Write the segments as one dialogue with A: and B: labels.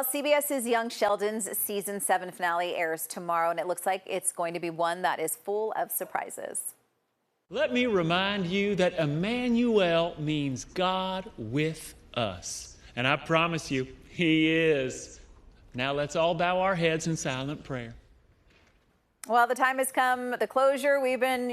A: Well, CBS's Young Sheldon's season 7 finale airs tomorrow, and it looks like it's going to be one that is full of surprises.
B: Let me remind you that Emmanuel means God with us. And I promise you, He is. Now let's all bow our heads in silent prayer.
A: Well, the time has come, the closure we've been,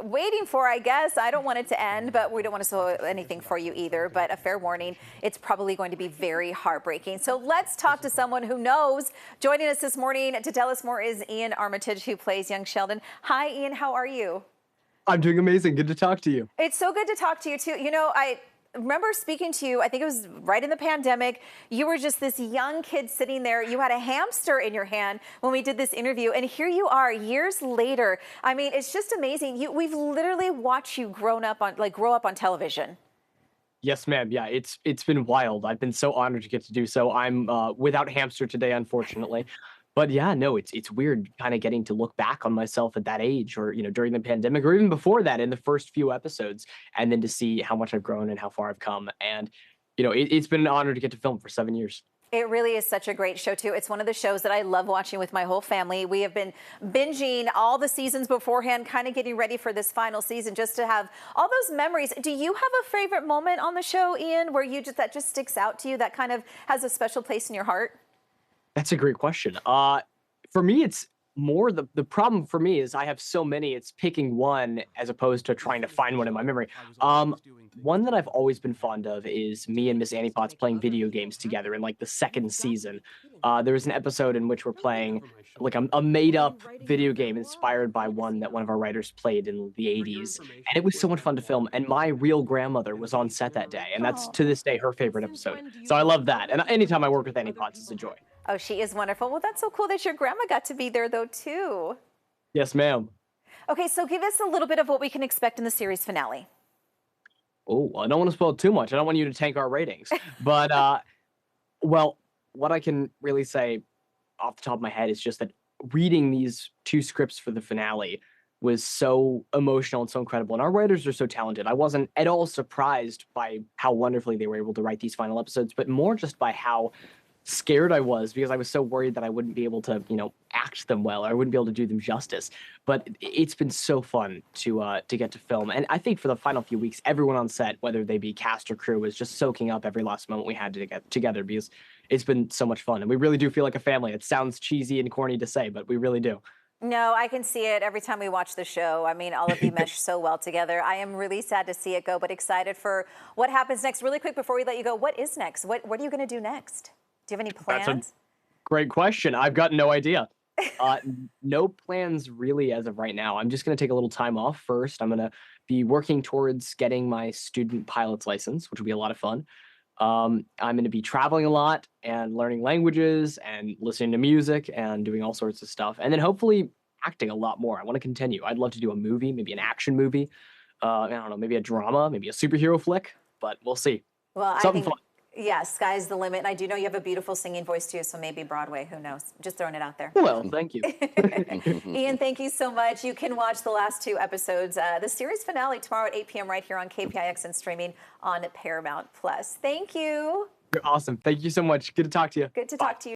A: waiting for, I guess. I don't want it to end, but we don't want to spoil anything for you either. But a fair warning, it's probably going to be very heartbreaking. So let's talk to someone who knows. Joining us this morning to tell us more is Ian Armitage, who plays young Sheldon. Hi, Ian. How are you?
C: I'm doing amazing. Good to talk to you.
A: It's so good to talk to you, too. I remember speaking to you, I think it was right in the pandemic. You were just this young kid sitting there. You had a hamster in your hand when we did this interview. And here you are years later. I mean, it's just amazing. We've literally watched you grow up on television.
C: Yes, ma'am. Yeah, it's been wild. I've been so honored to get to do so. I'm without hamster today, unfortunately. But yeah, no, it's weird kind of getting to look back on myself at that age or, during the pandemic or even before that in the first few episodes and then to see how much I've grown and how far I've come. And, it's been an honor to get to film for 7 years.
A: It really is such a great show, too. It's one of the shows that I love watching with my whole family. We have been binging all the seasons beforehand, kind of getting ready for this final season just to have all those memories. Do you have a favorite moment on the show, Ian, where that just sticks out to you, that kind of has a special place in your heart?
C: That's a great question. For me, it's more the problem for me is I have so many. It's picking one as opposed to trying to find one in my memory. One that I've always been fond of is me and Miss Annie Potts playing video games together in like the second season. There was an episode in which we're playing like a made-up video game inspired by one that one of our writers played in the 80s. And it was so much fun to film. And my real grandmother was on set that day. And that's to this day her favorite episode. So I love that. And anytime I work with Annie Potts, it's a joy.
A: Oh, she is wonderful. Well, that's so cool that your grandma got to be there, though, too.
C: Yes, ma'am.
A: Okay, so give us a little bit of what we can expect in the series finale.
C: Oh, I don't want to spoil too much. I don't want you to tank our ratings. But, well, what I can really say off the top of my head is just that reading these 2 scripts for the finale was so emotional and so incredible. And our writers are so talented. I wasn't at all surprised by how wonderfully they were able to write these final episodes, but more just by how scared I was because I was so worried that I wouldn't be able to, act them well or I wouldn't be able to do them justice. But it's been so fun to get to film. And I think for the final few weeks, everyone on set, whether they be cast or crew, was just soaking up every last moment we had to get together because it's been so much fun. And we really do feel like a family. It sounds cheesy and corny to say, but we really do.
A: No, I can see it every time we watch the show. I mean, all of you mesh so well together. I am really sad to see it go, but excited for what happens next. Really quick before we let you go, what is next? What are you going to do next? Do you have any plans?
C: That's a great question. I've got no idea. No plans really as of right now. I'm just going to take a little time off first. I'm going to be working towards getting my student pilot's license, which will be a lot of fun. I'm going to be traveling a lot and learning languages and listening to music and doing all sorts of stuff. And then hopefully acting a lot more. I want to continue. I'd love to do a movie, maybe an action movie. I don't know, maybe a drama, maybe a superhero flick, but we'll see.
A: Well,
C: Something fun.
A: Yeah, sky's the limit. And I do know you have a beautiful singing voice, too, so maybe Broadway. Who knows? Just throwing it out there.
C: Well, thank you.
A: Ian, thank you so much. You can watch the last 2 episodes. The series finale tomorrow at 8 p.m. right here on KPIX and streaming on Paramount+. Thank you.
C: You're awesome. Thank you so much. Good to talk to you.
A: Good to talk to you.